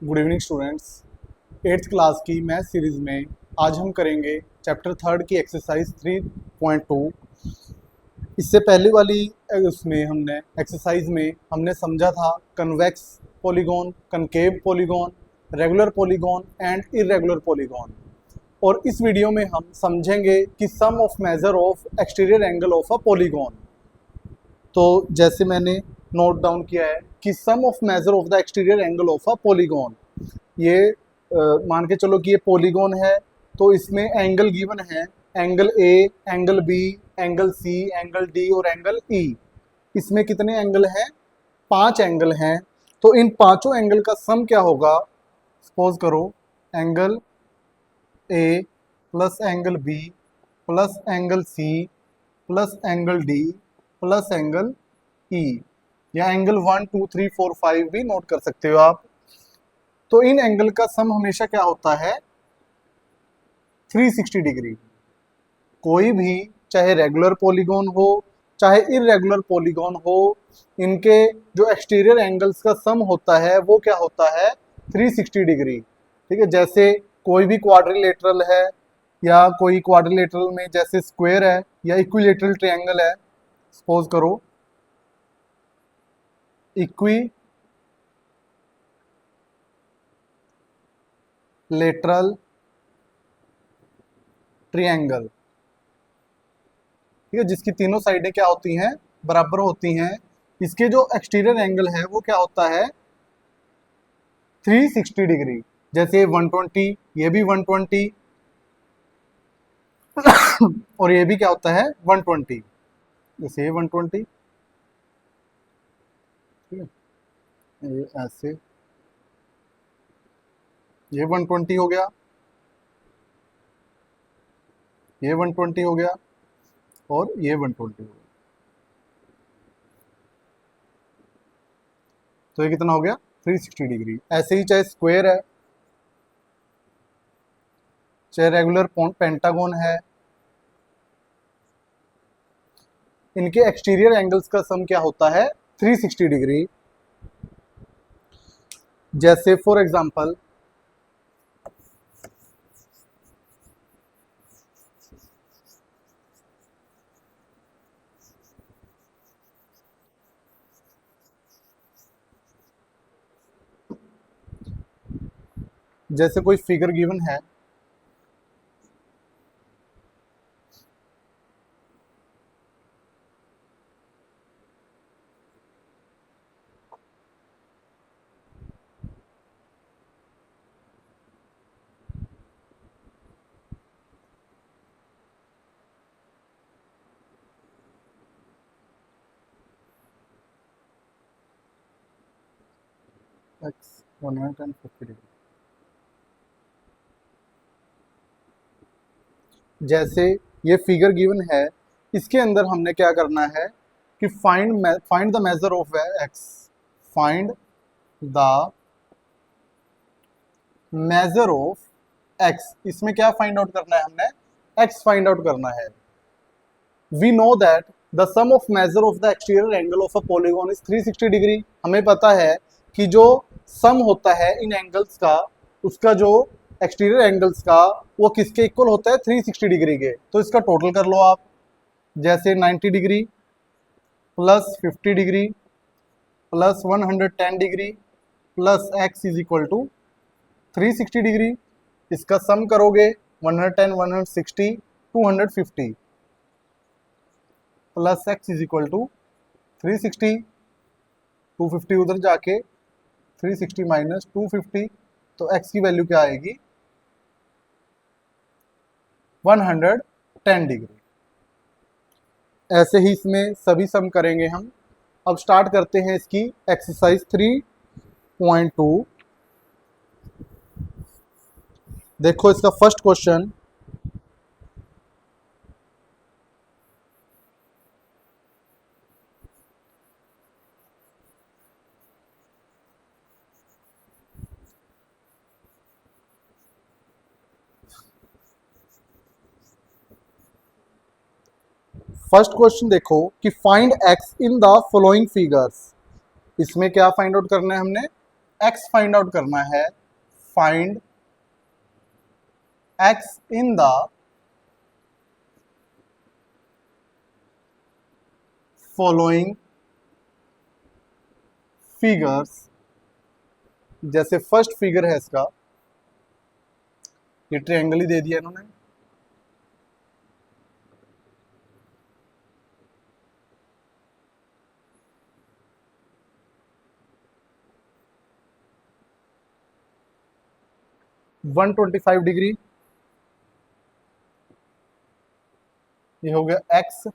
Good evening students. Eighth class की math series में आज हम करेंगे चैप्टर थर्ड की एक्सरसाइज 3.2। इससे पहले वाली उसमें हमने एक्सरसाइज में हमने समझा था convex polygon, concave polygon, regular polygon and irregular polygon. और इस वीडियो में हम समझेंगे कि sum of measure of exterior angle of a polygon. तो जैसे मैंने नोट डाउन किया है कि sum of measure of the exterior angle of a polygon, ये मान के चलो कि ये पॉलीगॉन है, तो इसमें एंगल गिवन है, angle A, angle B, angle C, angle D और एंगल ई। इसमें कितने एंगल हैं? 5 एंगल हैं। तो इन पांचों एंगल का सम क्या होगा? सपोज करो angle A plus angle B plus angle C plus angle D plus angle E, या एंगल 1 2 3 4 5 भी नोट कर सकते हो आप। तो इन एंगल का सम हमेशा क्या होता है? 360 डिग्री। कोई भी चाहे रेगुलर पॉलीगॉन हो चाहे इरेगुलर पॉलीगॉन हो, इनके जो एक्सटीरियर एंगल्स का सम होता है वो क्या होता है? 360 डिग्री। ठीक है, जैसे कोई भी क्वाड्रिलेटरल है, या कोई क्वाड्रिलेटरल में जैसे स्क्वायर है या इक्विलेटरल ट्रायंगल है। सपोज करो इक्विलेटरल ट्रायंगल, ठीक है, जिसकी तीनों साइडें क्या होती हैं? बराबर होती हैं। इसके जो एक्सटीरियर एंगल है वो क्या होता है? 360 डिग्री। जैसे ये 120, ये भी 120 और ये भी क्या होता है? 120। जैसे ये 120, ठीक है, ये ऐसे, ये 120 हो गया, ये 120 हो गया और ये 120 हो गया। तो ये कितना हो गया? 360 डिग्री। ऐसे ही चाहे स्क्वायर है, चाहे रेगुलर पेंटागन है, इनके एक्सटीरियर एंगल्स का सम क्या होता है? 360 डिग्री। जैसे फॉर एग्जांपल जैसे कोई फिगर गिवन है, x 150 डिग्री। जैसे ये फिगर गिवन है, इसके अंदर हमने क्या करना है कि find the measure of x, find the measure of x। इसमें क्या फाइंड आउट करना है हमने? x फाइंड आउट करना है। We know that the sum of measure of the exterior angle of a polygon is 360 degree. हमें पता है कि जो सम होता है इन एंगल्स का, उसका जो एक्सटीरियर एंगल्स का, वो किसके इक्वल होता है? 360 डिग्री के। तो इसका टोटल कर लो आप। जैसे 90 degree plus 50 degree plus 110 degree plus x is equal to 360 degree. इसका सम करोगे 110 160 250 plus x is equal to 360, 250 उधर जाके 360 माइनस 250, तो x की वैल्यू क्या आएगी? 110 डिग्री। ऐसे ही इसमें सभी सम करेंगे हम। अब स्टार्ट करते हैं इसकी एक्सरसाइज 3.2। देखो इसका फर्स्ट क्वेश्चन, फर्स्ट क्वेश्चन देखो कि find x in the following figures. इसमें क्या फाइंड आउट करना है हमने? x फाइंड आउट करना है। Find x in the following figures. जैसे फर्स्ट फिगर है इसका, ये ट्रायंगल ही दे दिया इन्होंने। वन 125 डिग्री, ये हो गया x,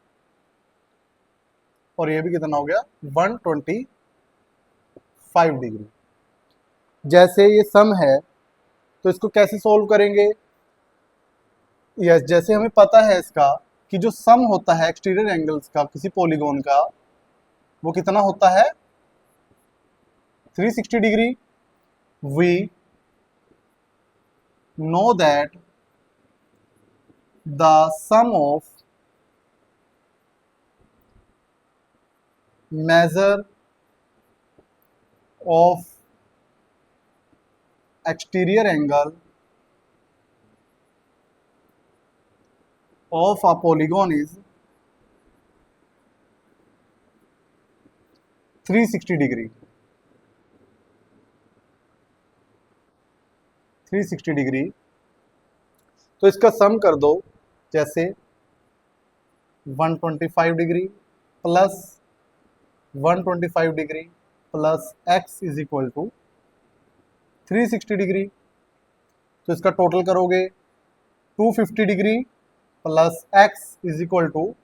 और ये भी कितना हो गया 125 डिग्री। जैसे ये सम है तो इसको कैसे सोल्व करेंगे? यस, जैसे हमें पता है इसका कि जो सम होता है एक्सटीरियर एंगल्स का किसी पॉलीगॉन का, वो कितना होता है 360 degree. We know that the sum of measure of exterior angle of a polygon is 360 degree. 360 degree, तो इसका सम कर दो। जैसे 125 degree plus 125 degree plus x is equal to 360 degree. तो इसका टोटल करोगे 250 degree plus x is equal to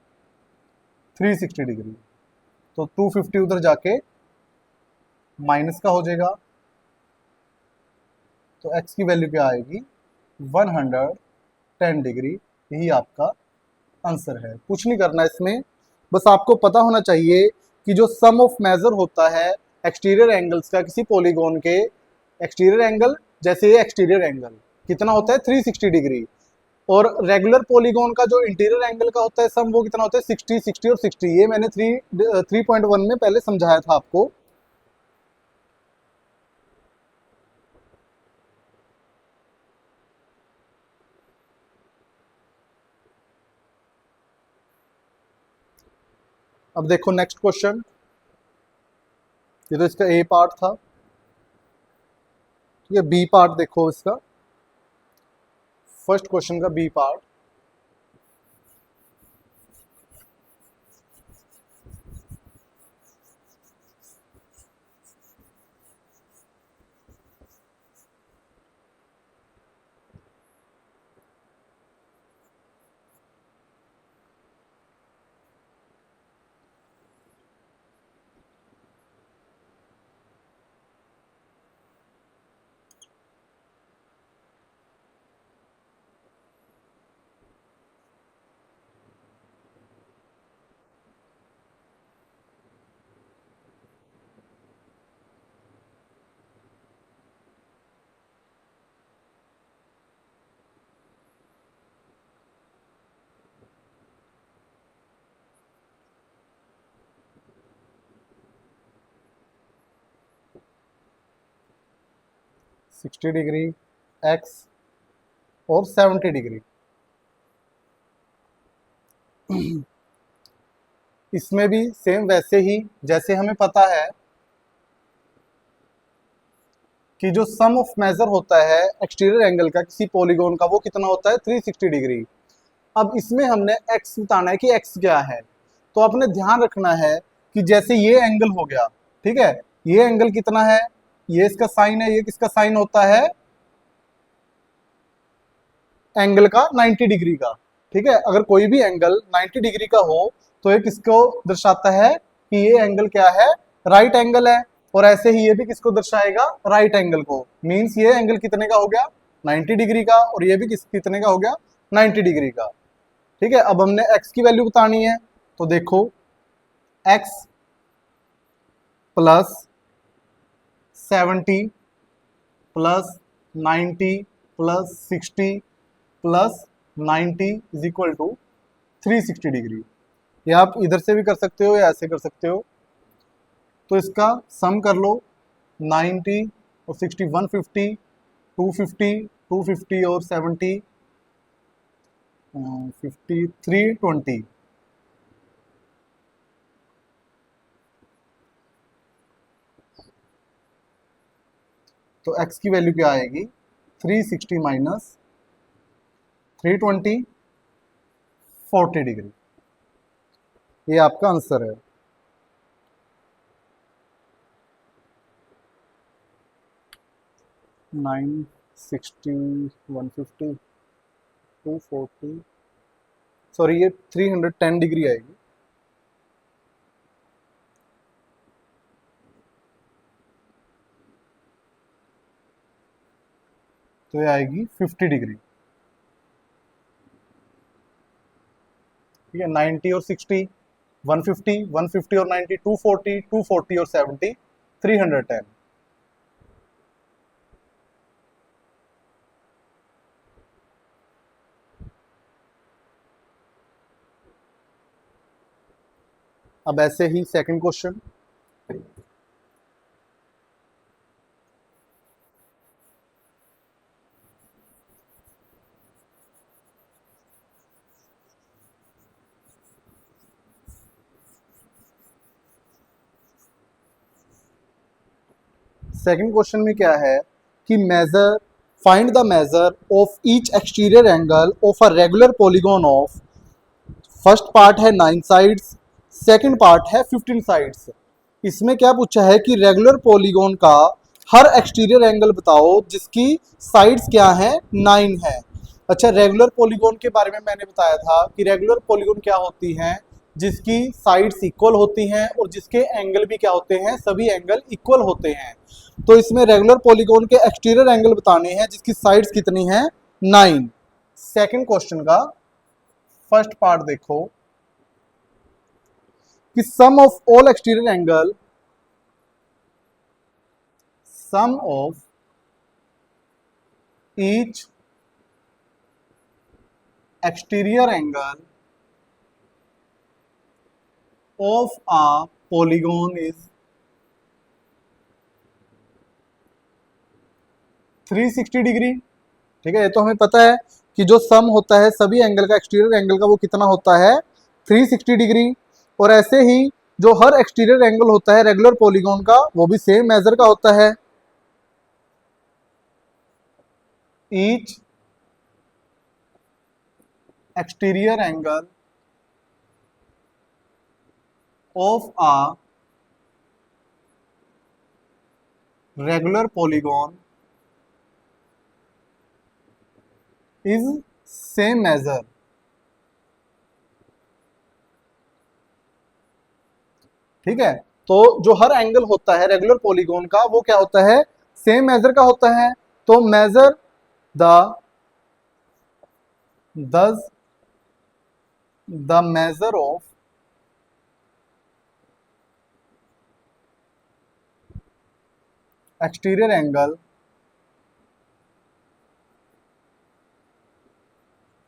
360 degree. तो 250 उधर जाके माइनस का हो जाएगा, तो x की वैल्यू क्या आएगी 110 डिग्री। यही आपका आंसर है। कुछ नहीं करना इसमें, बस आपको पता होना चाहिए कि जो सम ऑफ मेजर होता है एक्सटीरियर एंगल्स का किसी पॉलीगॉन के, एक्सटीरियर एंगल जैसे ये एक्सटीरियर एंगल कितना होता है 360 डिग्री, और रेगुलर पॉलीगॉन का जो इंटीरियर एंगल का होता है सम, वो कितना होता है 60, 60 और 60। ये मैंने 3.1 में पहले समझाया था आपको। अब देखो नेक्स्ट क्वेश्चन, ये तो इसका ए पार्ट था, ठीक है। बी पार्ट देखो इसका, फर्स्ट क्वेश्चन का B part. Sixty degree X और 70 डिग्री। इसमें भी सेम वैसे ही, जैसे हमें पता है कि जो सम ऑफ मेजर होता है एक्सटीरियर एंगल का किसी पॉलीगॉन का, वो कितना होता है 360 डिग्री। अब इसमें हमने x बताना है कि x क्या है। तो आपने ध्यान रखना है कि जैसे ये एंगल हो गया, ठीक है, ये एंगल कितना है, ये इसका साइन है, ये किसका साइन होता है एंगल का 90 डिग्री का, ठीक है। अगर कोई भी एंगल 90 डिग्री का हो तो ये किसको दर्शाता है कि ये एंगल क्या है, राइट एंगल है। और ऐसे ही ये भी किसको दर्शाएगा, राइट एंगल को। मींस ये एंगल कितने का हो गया 90 डिग्री का, और ये भी कितने का हो गया 90 डिग्री का, ठीक है। अब हमने x की वैल्यू बतानी है, तो देखो x plus 70 plus 90 plus 60 plus 90 is equal to 360 degree. ये आप इधर से भी कर सकते हो या ऐसे कर सकते हो। तो इसका सम कर लो, 90 और 60 150 250 250 और 70 50 320। तो x की वैल्यू क्या आएगी 360 माइनस 320 40 डिग्री। ये आपका आंसर है। नाइन 60 150 240 सॉरी ये 310 डिग्री आएगी। तो ये आएगी 50 डिग्री। ठीक है 90 और 60 150 150 और 90 240 240 और 70 310। अब ऐसे ही सेकंड क्वेश्चन। सेकंड क्वेश्चन में क्या है कि measure find the measure of each exterior angle of a regular polygon of first part है 9 साइड्स, सेकंड पार्ट है 15 साइड्स। इसमें क्या पूछा है कि रेगुलर पॉलीगॉन का हर एक्सटीरियर एंगल बताओ जिसकी साइड्स क्या है 9 है। अच्छा रेगुलर पॉलीगॉन के बारे में मैंने बताया था कि रेगुलर पॉलीगॉन क्या होती हैं जिसकी साइड्स इक्वल होती हैं और जिसके एंगल भी क्या होते हैं सभी एंगल इक्वल होते हैं। तो इसमें रेगुलर पॉलीगॉन के एक्सटीरियर एंगल बताने हैं जिसकी साइड्स कितनी हैं 9। सेकंड क्वेश्चन का फर्स्ट पार्ट देखो कि sum of all exterior angle sum of each exterior angle of a polygon is 360 degree. ठीक है ये तो हमें पता है कि जो सम होता है सभी एंगल का एक्सटीरियर एंगल का वो कितना होता है 360 डिग्री। और ऐसे ही जो हर एक्सटीरियर एंगल होता है रेगुलर पॉलीगॉन का वो भी सेम मेजर का होता है। Each exterior angle of a regular polygon is same measure. ठीक है तो जो हर एंगल होता है रेगुलर पॉलीगॉन का वो क्या होता है सेम मेजर का होता है। तो मेजर द दस the measure of exterior angle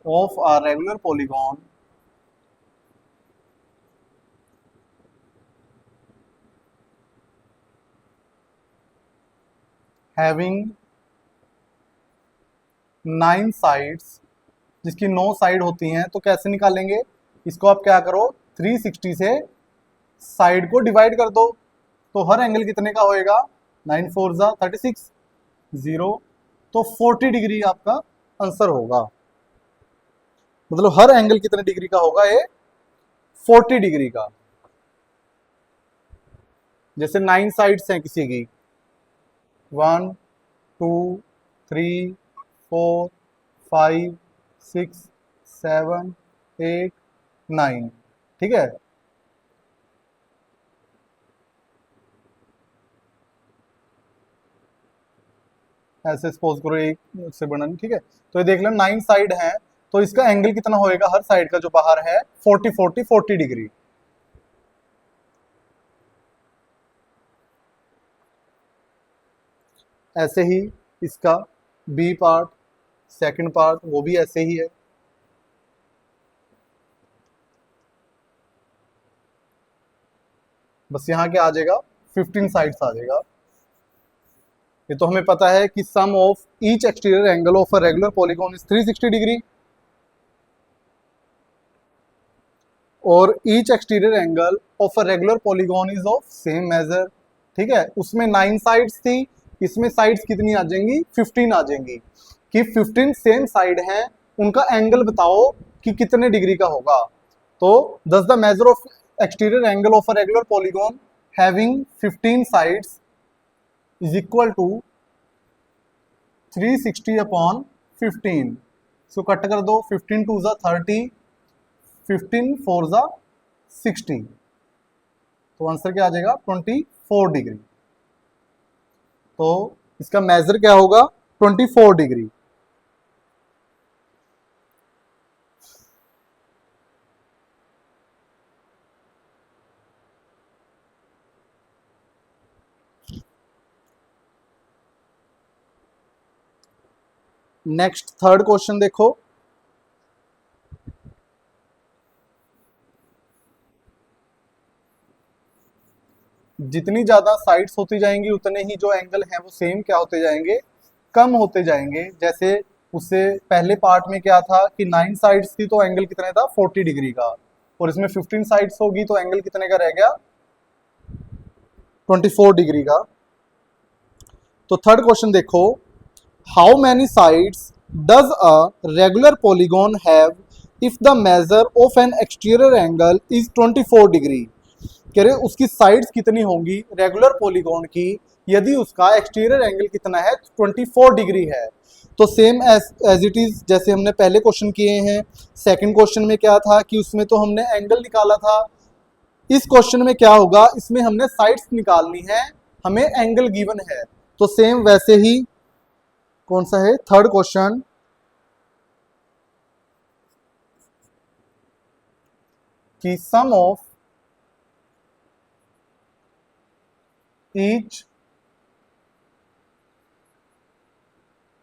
of a regular polygon having 9 sides जिसकी 9 साइड होती हैं। तो कैसे निकालेंगे इसको आप क्या करो 360 से साइड को डिवाइड कर दो। तो हर एंगल कितने का होएगा 9 4 जा 36 0। तो 40 डिग्री आपका आंसर होगा। मतलब हर एंगल कितने डिग्री का होगा ये 40 डिग्री का। जैसे 9 साइड्स हैं किसी की 1 2 3 4 5 6 7 8 9। ठीक है ऐसे सपोज करो एक से बना नहीं। ठीक है तो ये देख लो 9 साइड है तो इसका एंगल कितना होएगा हर साइड का जो बाहर है 40 डिग्री। ऐसे ही इसका बी पार्ट सेकंड पार्ट वो भी ऐसे ही है। बस यहाँ क्या आ जाएगा 15 साइड्स आ जाएगा। ये तो हमें पता है कि sum of each exterior angle of a regular polygon is 360 degree, और each exterior angle of a regular polygon is of same measure. ठीक है, उसमें 9 साइड्स थी, इसमें साइड्स कितनी आ जाएंगी, 15 आ जाएंगी। कि 15 सेम साइड हैं, उनका एंगल बताओ कि कितने डिग्री का होगा। तो thus the measure of exterior angle of a regular polygon having 15 sides is equal to 360 upon 15। इसको कट कर दो, 15 टू ज़ा 30, 15 4 ज़ा 60, तो आंसर क्या आ जाएगा 24 डिग्री। तो इसका मेजर क्या होगा 24 डिग्री। नेक्स्ट थर्ड क्वेश्चन देखो, जितनी ज्यादा साइड्स होती जाएंगी उतने ही जो एंगल हैं वो सेम क्या होते जाएंगे, कम होते जाएंगे। जैसे उससे पहले पार्ट में क्या था कि 9 साइड्स थी तो एंगल कितने था 40 डिग्री का, और इसमें 15 साइड्स होगी तो एंगल कितने का रह गया 24 डिग्री का। तो थर्ड क्वेश्चन देखो, how many sides does a regular polygon have if the measure of N exterior angle is 24 degree. कह रहे उसकी साइड्स कितनी होंगी रेगुलर पॉलीगॉन की यदि उसका एक्सटीरियर एंगल कितना है 24 डिग्री है। तो सेम एज इट इज जैसे हमने पहले क्वेश्चन किए हैं। सेकंड क्वेश्चन में क्या था कि उसमें तो हमने एंगल निकाला था, इस क्वेश्चन में क्या होगा, इसमें हमने साइड्स निकालनी है, हमें एंगल गिवन है। तो सेम वैसे ही कौन सा है थर्ड क्वेश्चन, कि सम ऑफ ईच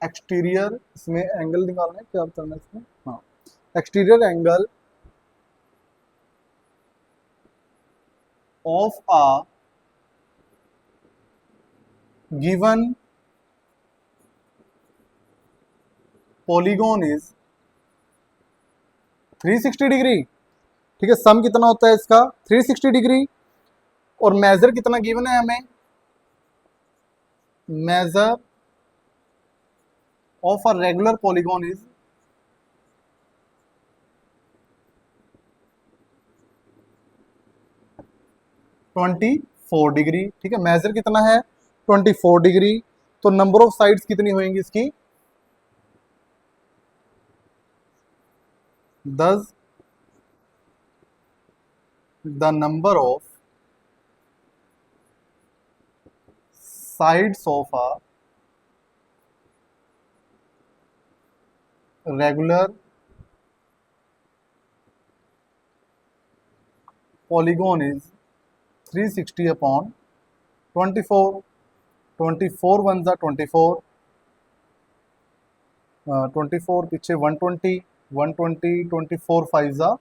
एक्सटीरियर, इसमें एंगल निकालना है, क्या करना है इसमें, हाँ exterior angle of a given polygon is 360 degree. ठीक है, सम कितना होता है इसका 360 डिग्री, और मेजर कितना गिवन है हमें, measure of a regular polygon is 24 degree. ठीक है, मेजर कितना है 24 डिग्री। तो नंबर ऑफ साइड्स कितनी होंगी इसकी 10, the number of sides of a regular polygon is 360 upon 24। 24 1 ज़ा 24, 24 पीछे 120, 120 24 5 ज़ा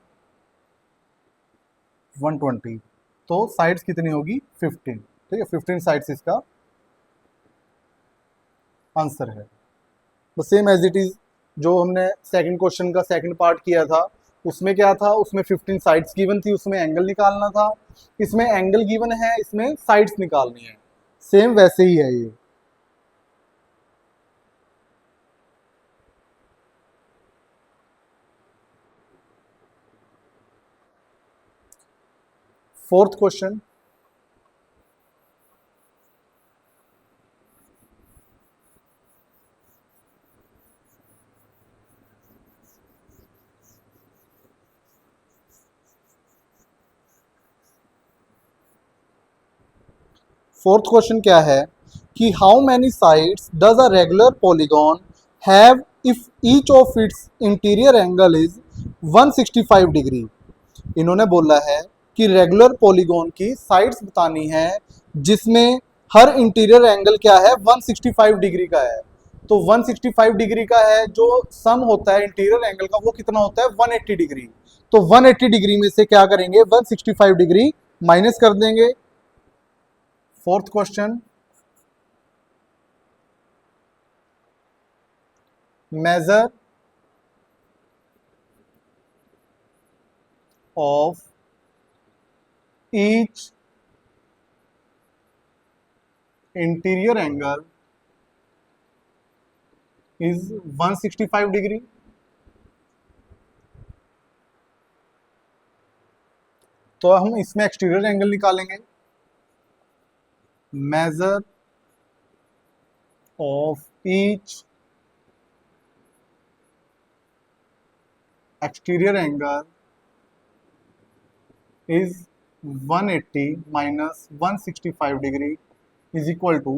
120, तो साइड्स कितनी होगी 15। ठीक है, 15 साइड्स इसका आंसर है। तो सेम एज इट इज जो हमने सेकंड क्वेश्चन का सेकंड पार्ट किया था उसमें क्या था, उसमें 15 साइड्स गिवन थी, उसमें एंगल निकालना था। इसमें एंगल गिवन है, इसमें साइड्स निकालनी है। सेम वैसे ही है ये। फोर्थ क्वेश्चन, फोर्थ क्वेश्चन क्या है कि how many sides does a regular polygon have if each of its interior angle is 165 degree. इन्होंने बोला है कि रेगुलर पॉलीगॉन की साइड्स बतानी है जिसमें हर इंटीरियर एंगल क्या है 165 डिग्री का है। तो 165 डिग्री का है, जो सम होता है इंटीरियर एंगल का वो कितना होता है 180 डिग्री। तो 180 डिग्री में से क्या करेंगे 165 डिग्री माइनस कर देंगे। Fourth question, measure of each interior angle is 165 degree. तो हम इसमें एक्सटीरियर एंगल निकालेंगे. Measure of each exterior angle is 180 minus 165 degree is equal to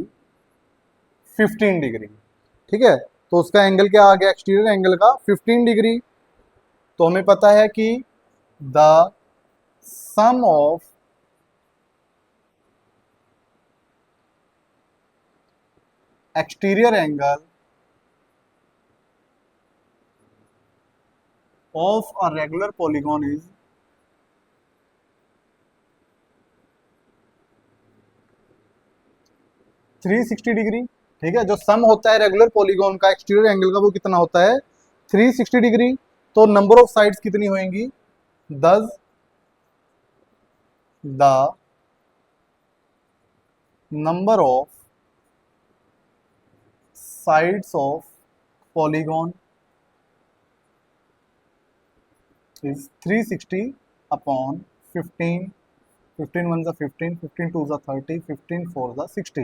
15 degree. ठीक है, तो उसका एंगल क्या आ गया एक्सटीरियर एंगल का 15 डिग्री. तो हमें पता है कि the sum of exterior angle of a regular polygon is 360 degree. ठीक है, जो सम होता है रेगुलर पॉलीगॉन का एक्सटीरियर एंगल का वो कितना होता है 360 डिग्री. तो नंबर ऑफ साइड्स कितनी होंगी, दस the number of sides of polygon is 360 upon 15. 15 1 is 15, 15 2 is 30, 15 4 is 60.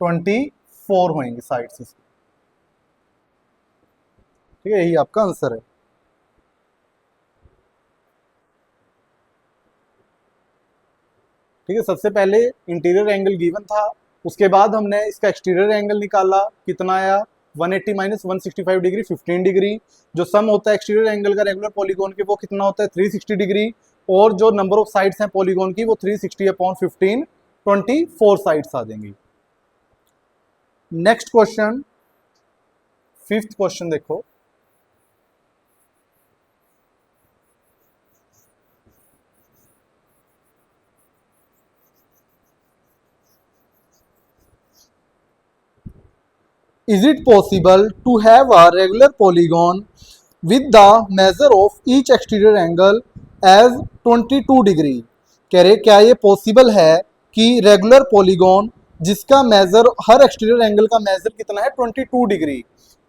24 होंगे साइड्स इसकी. ठीक है, यही आपका आंसर है. ठीक है, सबसे पहले इंटीरियर एंगल गिवन था, उसके बाद हमने इसका एक्सटीरियर एंगल निकाला, कितना आया 180 माइनस 165 डिग्री 15 डिग्री. जो सम होता है एक्सटीरियर एंगल का रेगुलर पॉलीगॉन के वो कितना होता है 360 डिग्री. और जो नंबर ऑफ साइड्स हैं पॉलीगॉन की वो 360 अपॉन 15 24 साइड्स आ जाएंगी. नेक्स्ट क्वेश्चन, फिफ्थ क्वेश्चन देखो. Is it possible to have a regular polygon with the measure of each exterior angle as 22 degree. कह रहे क्या ये पॉसिबल है कि रेगुलर पॉलीगॉन जिसका मेजर हर एक्सटीरियर एंगल का मेजर कितना है 22 डिग्री.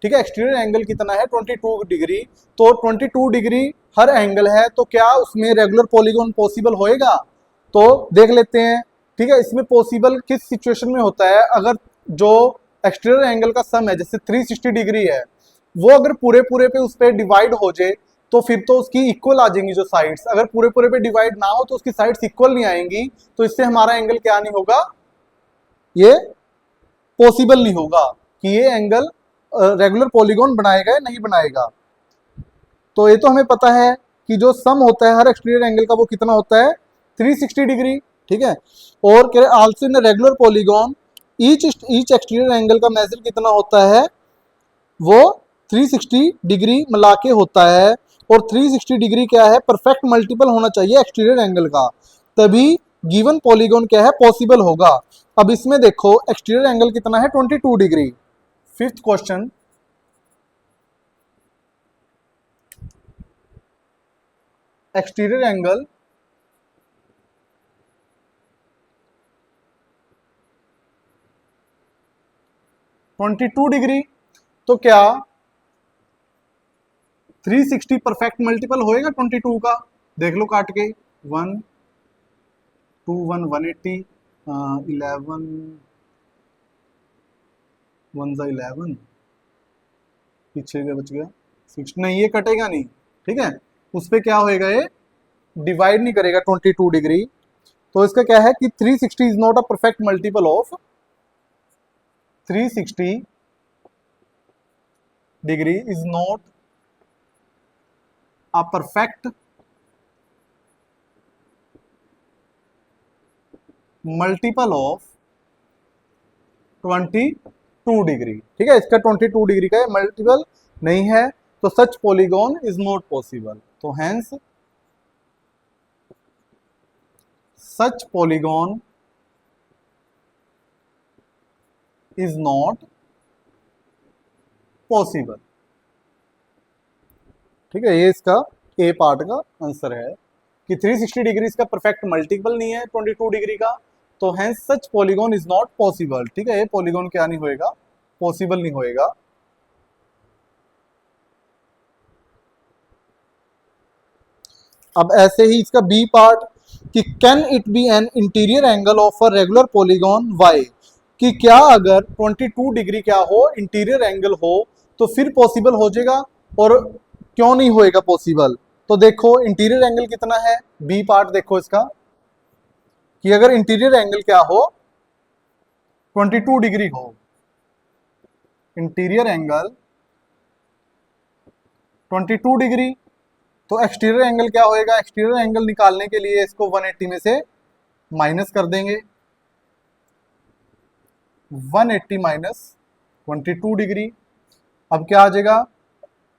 ठीक है, एक्सटीरियर एंगल कितना है 22 डिग्री. तो 22 डिग्री हर एंगल है, तो क्या उसमें रेगुलर पॉलीगॉन पॉसिबल होएगा. तो देख लेते हैं. ठीक है, इसमें पॉसिबल किस सिचुएशन में होता है, अगर जो एक्सटीरियर एंगल का सम है जैसे 360 डिग्री है वो अगर पूरे पूरे पे उस पर डिवाइड हो जाए तो फिर तो उसकी इक्वल आ जाएंगी जो साइड्स. अगर पूरे पूरे पे डिवाइड ना हो तो उसकी साइड्स इक्वल नहीं आएंगी, तो इससे हमारा एंगल क्या नहीं होगा, ये पॉसिबल नहीं होगा कि ये एंगल रेगुलर पॉलीगॉन बनाएगा या नहीं बनाएगा. तो ये तो हमें पता है कि जो सम होता है हर एक्सटीरियर एंगल का वो कितना होता है 360 डिग्री. ठीक है, और कह रहे also in regular polygon each exterior angle का मेजर कितना होता है वो 360 डिग्री मिला के होता है. और 360 डिग्री क्या है, परफेक्ट मल्टीपल होना चाहिए एक्सटीरियर एंगल का, तभी गिवन पॉलीगॉन क्या है पॉसिबल होगा. अब इसमें देखो एक्सटीरियर एंगल कितना है 22 degree. Fifth question, exterior angle (22 degree, तो क्या 360 परफेक्ट मल्टीपल होएगा 22 का. देख लो काट के 1 2 1 180 11 1 जा 11 पीछे का बच गया 6. नहीं ये कटेगा नहीं. ठीक है, उस पर क्या होएगा, ये डिवाइड नहीं करेगा 22 डिग्री. तो इसका क्या है कि 360 is not a perfect multiple of 360 degree is not a perfect multiple of 22 degree. ठीक है, इसका 22 डिग्री का मल्टीपल नहीं है, तो सच पॉलीगॉन इज नॉट पॉसिबल. तो hence such polygon is not possible. ठीक है, ये इसका ए पार्ट का आंसर है कि 360 डिग्री इसका परफेक्ट मल्टीपल नहीं है 22 डिग्री का, तो hence such polygon is not possible. ठीक है, ये पॉलीगॉन क्या नहीं होएगा, पॉसिबल नहीं होएगा। अब ऐसे ही इसका बी पार्ट कि can it be an interior angle of a regular polygon why, कि क्या अगर 22 डिग्री क्या हो, इंटीरियर एंगल हो, तो फिर पॉसिबल हो जाएगा, और क्यों नहीं होएगा पॉसिबल। तो देखो इंटीरियर एंगल कितना है, बी पार्ट देखो इसका कि अगर इंटीरियर एंगल क्या हो 22 डिग्री हो, इंटीरियर एंगल 22 डिग्री, तो एक्सटीरियर एंगल क्या होएगा, एक्सटीरियर एंगल निकालने के लिए इसको 180 में से माइनस कर देंगे, 180 माइनस 22 डिग्री, अब क्या आ जाएगा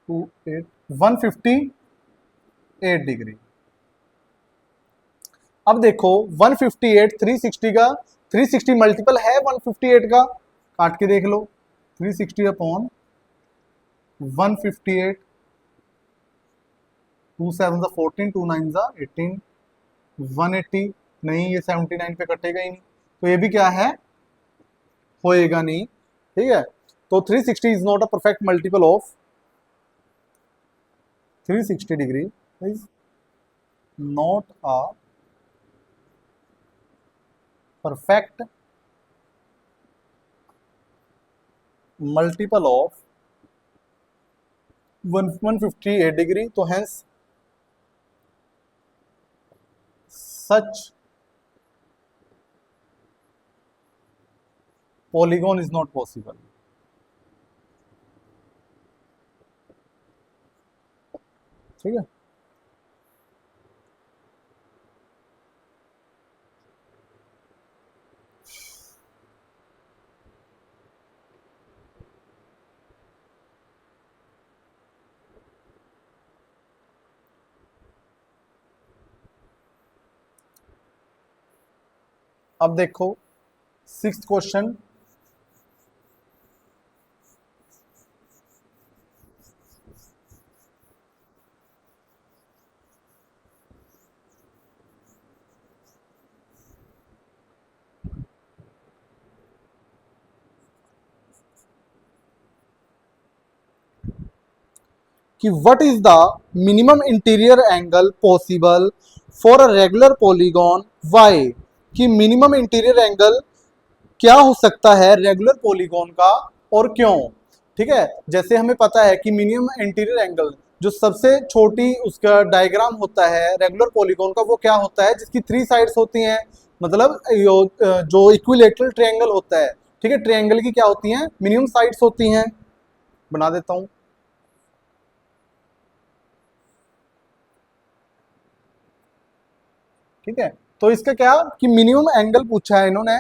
158 डिग्री। अब देखो 158 360 का, 360 मल्टीपल है 158 का, काट के देख लो 360 अपॉन 158, 2 7 14, 2 9 18, 180 नहीं, ये 79 पे कटेगा ही नहीं, तो ये भी क्या है, होएगा नहीं। ठीक है, तो 360 is not a perfect multiple of 360 degree, is not a perfect multiple of 158 degree, तो hence such polygon is not possible. ठीक है, अब देखो 6th क्वेश्चन, कि what is the minimum interior angle possible for a regular polygon why, कि minimum interior angle क्या हो सकता है रेगुलर पॉलीगॉन का और क्यों। ठीक है, जैसे हमें पता है कि मिनिमम इंटीरियर एंगल जो सबसे छोटी उसका डायग्राम होता है रेगुलर पॉलीगॉन का, वो क्या होता है, जिसकी 3 साइड्स होती हैं, मतलब जो इक्विलेटरल ट्रायंगल होता है। ठीक है, ट्रायंगल की क्या होती हैं, मिनिमम साइड्स होती हैं, बना देता हूं। ठीक है, तो इसका क्या कि मिनिमम एंगल पूछा है इन्होंने,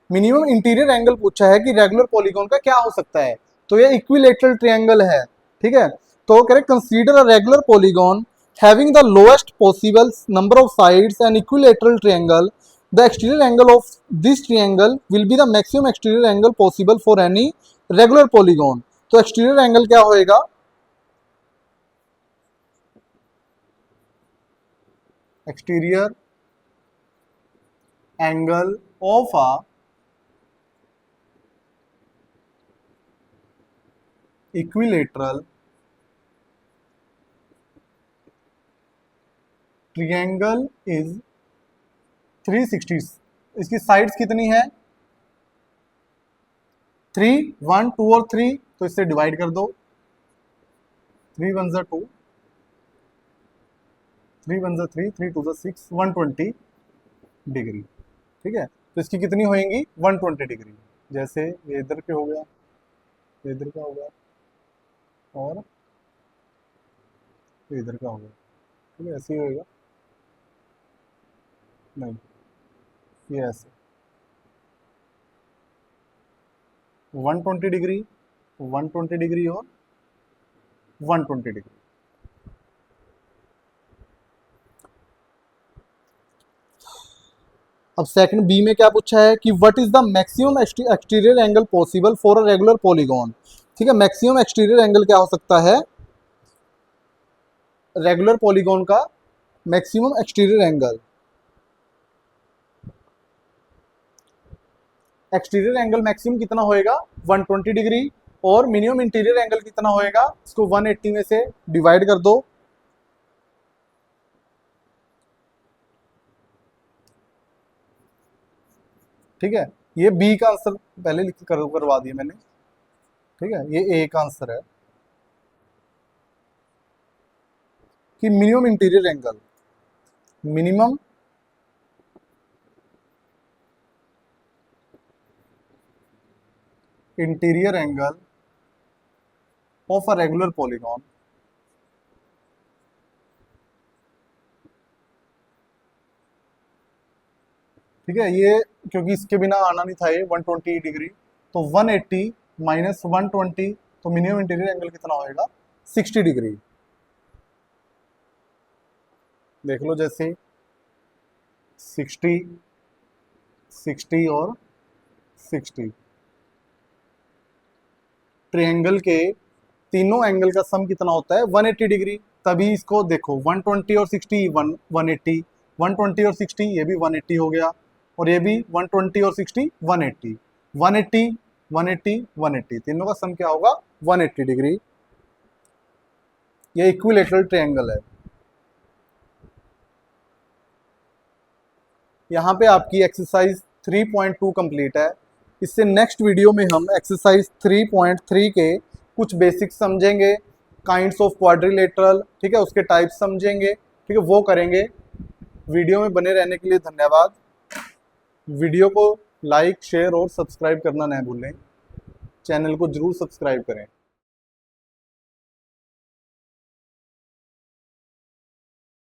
मिनिमम इंटीरियर एंगल पूछा है कि रेगुलर पॉलीगॉन का क्या हो सकता है, तो ये इक्विलेटरल ट्रायंगल है। ठीक है, तो कह रहे consider a regular polygon having the lowest possible number of sides and equilateral triangle, the exterior angle of this triangle will be the maximum exterior angle possible for any regular polygon. तो exterior angle क्या होएगा, exterior angle of a equilateral triangle is 360, इसकी sides कितनी है 3, 1 2 और 3, तो इससे divide कर दो, 3 1 2, 3 1 3, 3 2 6, 120 डिग्री। ठीक है, तो इसकी कितनी होएंगी 120 डिग्री, जैसे ये इधर पे हो गया, ये इधर का हो गया, और ये इधर का हो गया। ठीक है, ऐसे ही होएगा, नहीं ये ऐसे 120 डिग्री, 120 डिग्री और 120 डिग्री। अब सेकंड बी में क्या पूछा है कि what is the maximum exterior angle possible for a regular polygon, ठीक है, मैक्सिमम एक्सटीरियर एंगल क्या हो सकता है, रेगुलर पॉलीगॉन का maximum exterior angle, exterior angle maximum कितना होएगा 120 डिग्री, और मिनिमम इंटीरियर एंगल कितना होएगा, इसको 180 में से डिवाइड कर दो। ठीक है, ये बी का आंसर पहले लिख करवा दिया मैंने। ठीक है, ये ए का आंसर है कि minimum interior angle, minimum interior angle of a regular polygon, ठीक है, ये क्योंकि इसके बिना आना नहीं था ये 120 डिग्री, तो 180 माइनस 120, तो मिनिमम इंटीरियर एंगल कितना होएगा 60 डिग्री। देख लो जैसे 60, 60 और 60, ट्रायंगल के तीनों एंगल का सम कितना होता है 180 डिग्री। तभी इसको देखो 120 और 60 180, 120 और 60 ये भी 180 हो गया, और ये भी 120 और 60 180, 180 180 180, तीनों का सम क्या होगा 180 डिग्री। ये इक्विलेटरल ट्रायंगल है। यहाँ पे आपकी एक्सरसाइज 3.2 कंप्लीट है। इससे नेक्स्ट वीडियो में हम एक्सरसाइज 3.3 के कुछ बेसिक्स समझेंगे, काइंड्स ऑफ क्वाड्रिलेटरल, ठीक है, उसके टाइप्स समझेंगे, ठीक है, वो करेंगे। वीडियो में बने रहने के लिए धन्यवाद। वीडियो को लाइक, शेयर और सब्सक्राइब करना न भूलें। चैनल को जरूर सब्सक्राइब करें।